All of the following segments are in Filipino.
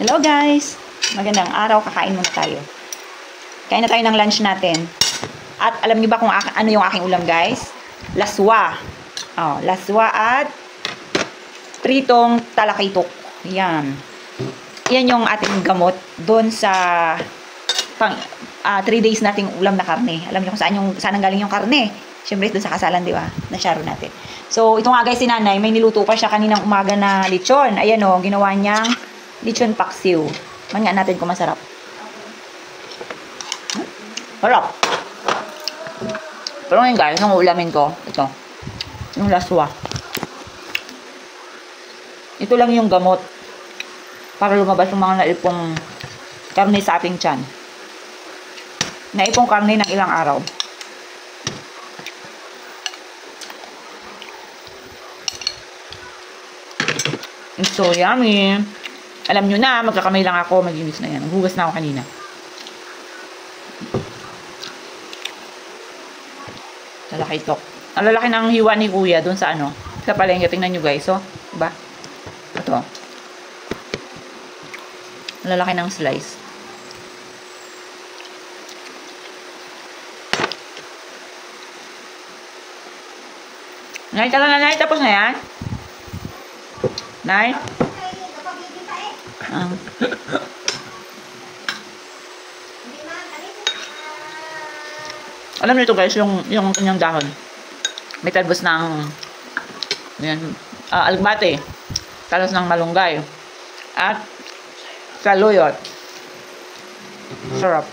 Hello guys! Magandang araw, kakain muna tayo. Kain na tayo ng lunch natin. At alam niyo ba kung ano yung aking ulam guys? Laswa. Oh, laswa at pritong talakitok. Yan. Yan yung ating gamot doon sa 3 days nating ulam na karne. Alam niyo kung saan ang galing yung karne? Siyempre doon sa kasalan, di ba? Na-share natin. So, ito nga guys, si nanay, may niluto pa siya kaninang umaga na lechon. Ayan o, ginawa niyang lechon paksiw. Man nga natin kung masarap. Sarap. Pero ngayon guys, ang ulamin ko, ito. Yung laswa. Ito lang yung gamot para lumabas yung mga naipong karne sa ating tiyan. Naipong karne ng ilang araw. It's so yummy. Alam nyo na, magkakamay lang ako, maginis na yan. Naghugas na ako kanina. Talakitok. Ang lalaki ng hiwa ni kuya dun sa ano, sa palengke. Tingnan nyo guys, oh. Diba? Ito. Ang lalaki ng slice. Nay, tala na, Nay. Tapos na yan? Nay? Alam niyo ito guys, yung kanyang dahon. May talbos ng alugbate, talbos ng malunggay, at saluyot. Sarap.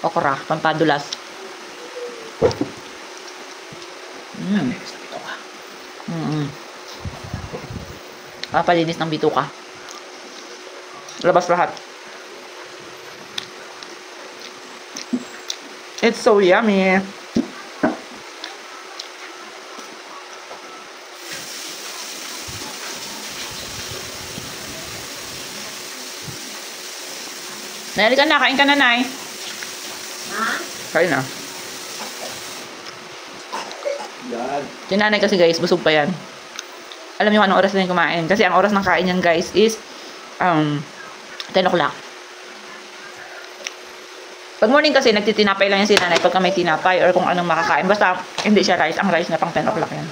Okra, pampadulas. Papalinis ng bituka. Labas lahat. It's so yummy. Nay, ka na. Kain ka na, Nay. Ha? Kain na. Si nanay kasi guys, busog pa yan. Alam niyo anong oras na yung kumain. Kasi ang oras ng kain yan guys is 10 o'clock. Pag morning kasi, nagtitinapay lang yan si nanay pagka may tinapay or kung anong makakain. Basta, hindi siya rice. Ang rice na pang 10 o'clock yan.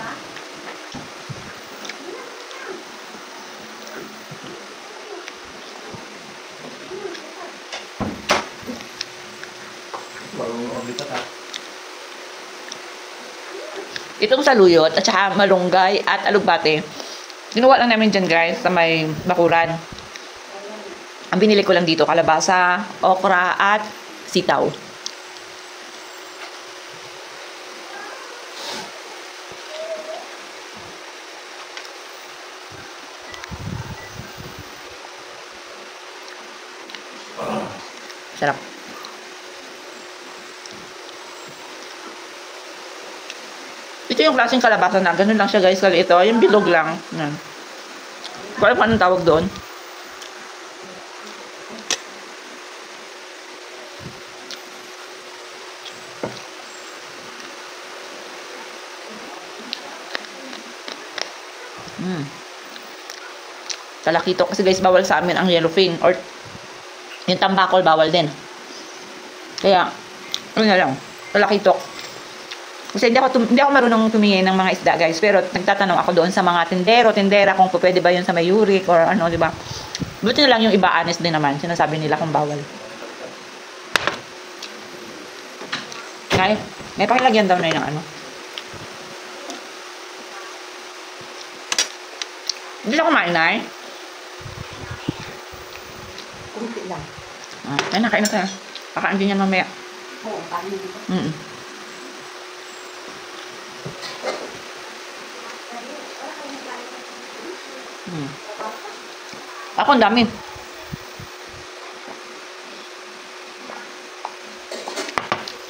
Itong saluyot at saka malunggay at alugbate, ginawa lang namin dyan guys sa may bakuran. Ang binili ko lang dito, kalabasa, okra at sitaw. Sarap. Ito yung klaseng kalabasa na ganun lang siya guys. Ito, yung bilog lang. Yan. Kung alam anong tawag doon. Talakitok kasi guys, bawal sa amin ang yellowfin or yung tambakol, bawal din. Kaya ano na lang, talakitok. Kasi hindi ako marunong tumingin ng mga isda guys, pero nagtatanong ako doon sa mga tindera kung pwede ba yun sa may uric or ano, di ba? Buti na lang yung iba honest din naman, sinasabi nila kung bawal. May pakilagyan daw na yun ng ano. Hindi na kumain, Nay. Kunti lang. Kain na tayo. Pakain din yan mamaya. Oo, kain dito. Ako ang dami.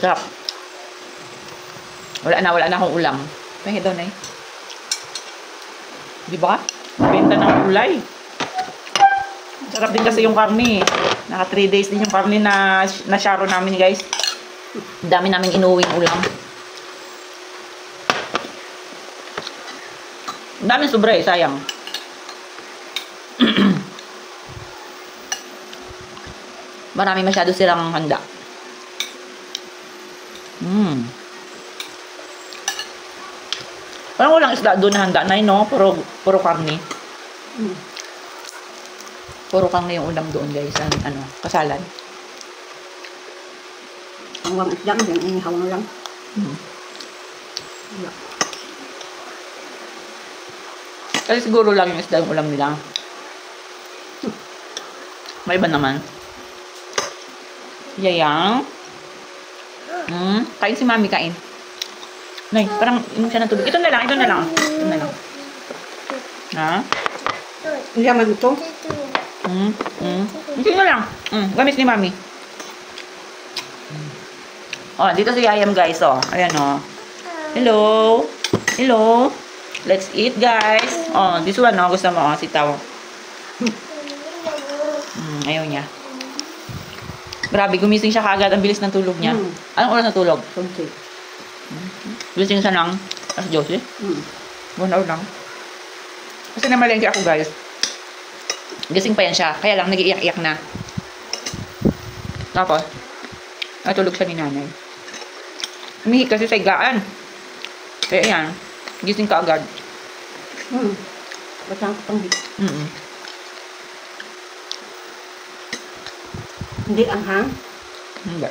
Sarap. Wala na akong ulam. Pahingi daw, Nay. Di ba? Benta ng ulay. Sarap din kasi yung karne. Naka 3 days din yung karne na sharo namin guys. Dami namin inuwing ulam. Ang daming sobra eh, sayang. Marami masyado silang handa. Parang walang isda doon na handa na no? Puro karne. Mm. Puro karne yung ulam doon guys. Ano, kasalan. Ang wang isda, yung inihaw na lang. Wala. Kasi siguro lang yung isda yung ulam nila. May iba naman. Yayang. Kain si mami, kain. Nay, parang inom siya ng tubig. Ito na lang, ito na lang. Ito na lang. Ha? Hindi naman ito. Ito na lang. Gamis ni mami. Oh, dito si Yayam guys, oh. Ayan, oh. Hello. Hello. Let's eat, guys. Oh, this one, oh. Gusto mo, oh. Sitaw. Ayaw niya. Grabe, gumising siya kaagad. Ang bilis ng tulog niya. Anong oras na tulog? Kunti. Gising siya ng alas 12? 1 hour lang. Kasi namalengke ako, guys. Gising pa yan siya. Kaya lang, nag-iiyak-iyak na. Tapos, natulog siya ni nanay. Umihi kasi sa higaan. Kaya yan, gising ka agad. Basta ang panghi. Hindi ang hang. Hindi.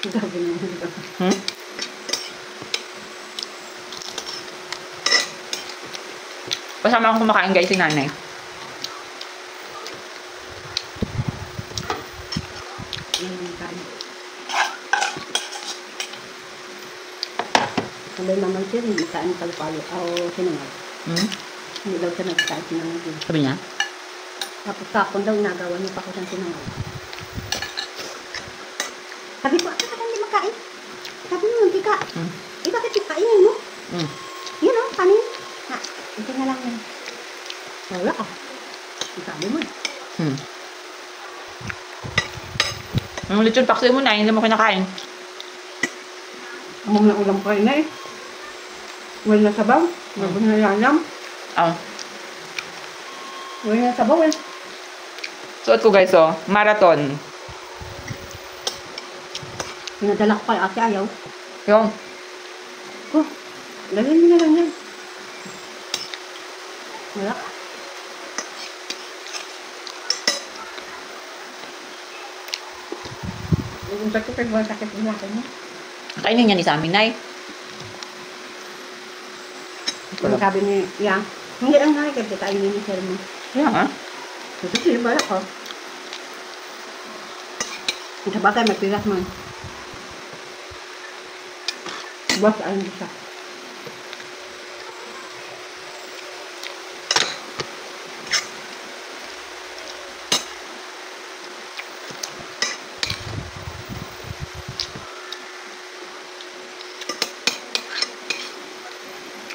Gabi na yun. Kasama akong kumakain guys si nanay. Sabay naman siya, hindi saan palpalo. O sinungal. Hindi daw siya nagsain sinungal. Sabi niya? Tapos kapon daw nagawa niya pa ko siyang sinungal. Sabi ko, ate ka hindi makain. Sabi mo, hindi ka. Eh, bakit yung kainin mo? Yun o, kanin. Ha, hindi na lang yun. Wala ka. Sabi mo. Yung lechon paksi mo na, hindi mo kinakain. Among na ulam pa na eh. Wala na sabaw. Wala na lalam. Wala na sabaw eh. Suot ko guys, oh. Marathon. Pinadala ko kay ate ayaw. Yung, Oh, dalhin mo na lang yan. Wala. Yung sakit ay wala sakit yung laki mo. kainin niya ni sa amin, nay. Ang sabi ni Yang, hindi ang nakikip, kainin ni Sir mo. Yeah, ha? Kasi yung balak ko. Sa bagay, may pilas man. Buwas ayun siya.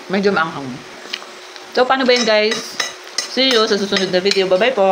Medyo maanghang. So, paano ba yun guys? See you sa susunod na video. Bye-bye po!